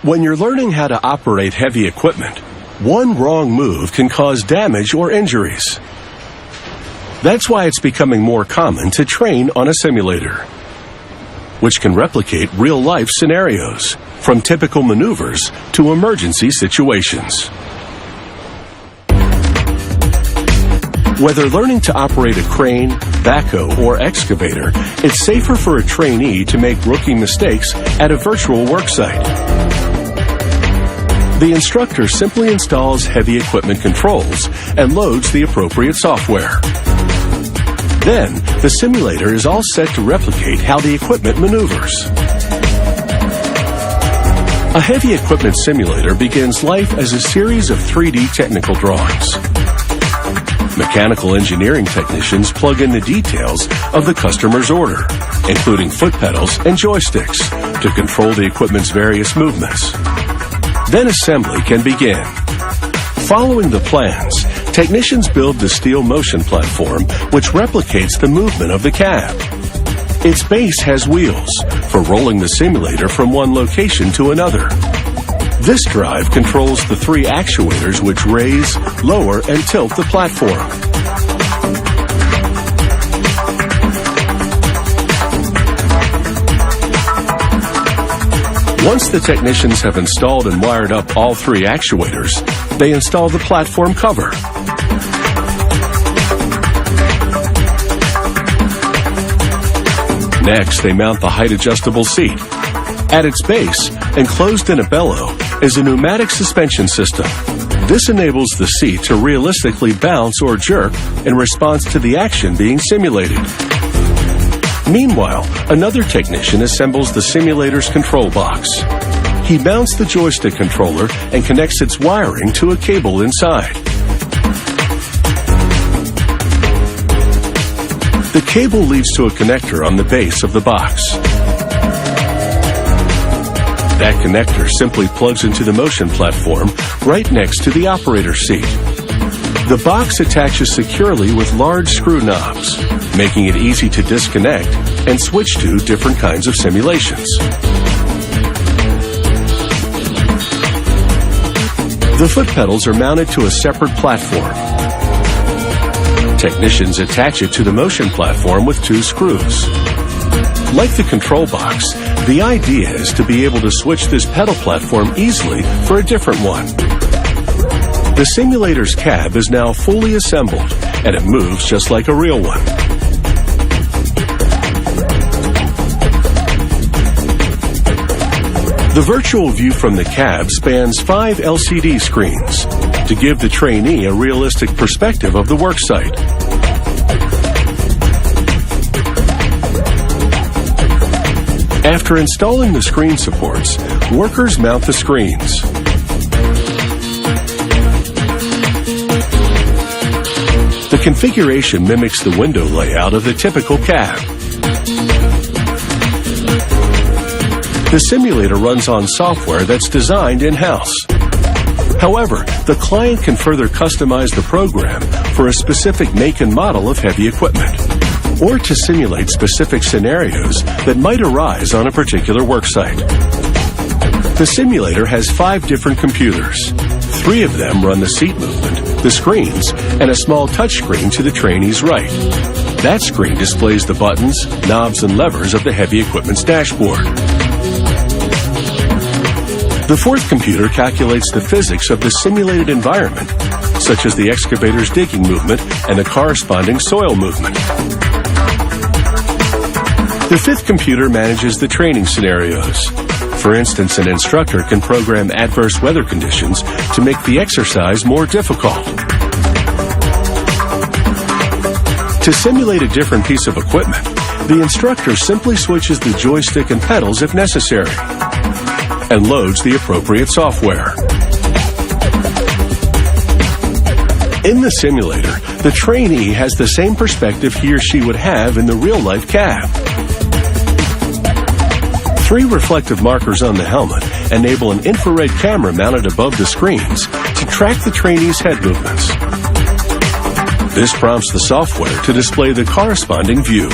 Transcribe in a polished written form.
When you're learning how to operate heavy equipment, one wrong move can cause damage or injuries. That's why it's becoming more common to train on a simulator, which can replicate real-life scenarios, from typical maneuvers to emergency situations. Whether learning to operate a crane, backhoe, or excavator, it's safer for a trainee to make rookie mistakes at a virtual worksite. The instructor simply installs heavy equipment controls and loads the appropriate software. Then, the simulator is all set to replicate how the equipment maneuvers. A heavy equipment simulator begins life as a series of 3D technical drawings. Mechanical engineering technicians plug in the details of the customer's order, including foot pedals and joysticks, to control the equipment's various movements. Then assembly can begin. Following the plans, technicians build the steel motion platform, which replicates the movement of the cab. Its base has wheels for rolling the simulator from one location to another. This drive controls the 3 actuators which raise, lower, and tilt the platform. Once the technicians have installed and wired up all 3 actuators, they install the platform cover. Next, they mount the height-adjustable seat. At its base, enclosed in a bellow, is a pneumatic suspension system. This enables the seat to realistically bounce or jerk in response to the action being simulated. Meanwhile, another technician assembles the simulator's control box. He mounts the joystick controller and connects its wiring to a cable inside. The cable leads to a connector on the base of the box. That connector simply plugs into the motion platform right next to the operator's seat. The box attaches securely with large screw knobs, making it easy to disconnect and switch to different kinds of simulations. The foot pedals are mounted to a separate platform. Technicians attach it to the motion platform with 2 screws. Like the control box, the idea is to be able to switch this pedal platform easily for a different one. The simulator's cab is now fully assembled, and it moves just like a real one. The virtual view from the cab spans 5 LCD screens to give the trainee a realistic perspective of the worksite. After installing the screen supports, workers mount the screens. The configuration mimics the window layout of the typical cab. The simulator runs on software that's designed in-house. However, the client can further customize the program for a specific make and model of heavy equipment, or to simulate specific scenarios that might arise on a particular worksite. The simulator has 5 different computers. 3 of them run the seat movement, the screens, and a small touchscreen to the trainee's right. That screen displays the buttons, knobs, and levers of the heavy equipment's dashboard. The 4th computer calculates the physics of the simulated environment, such as the excavator's digging movement and the corresponding soil movement. The 5th computer manages the training scenarios. For instance, an instructor can program adverse weather conditions to make the exercise more difficult. To simulate a different piece of equipment, the instructor simply switches the joystick and pedals if necessary, and loads the appropriate software. In the simulator, the trainee has the same perspective he or she would have in the real-life cab. 3 reflective markers on the helmet enable an infrared camera mounted above the screens to track the trainee's head movements. This prompts the software to display the corresponding view.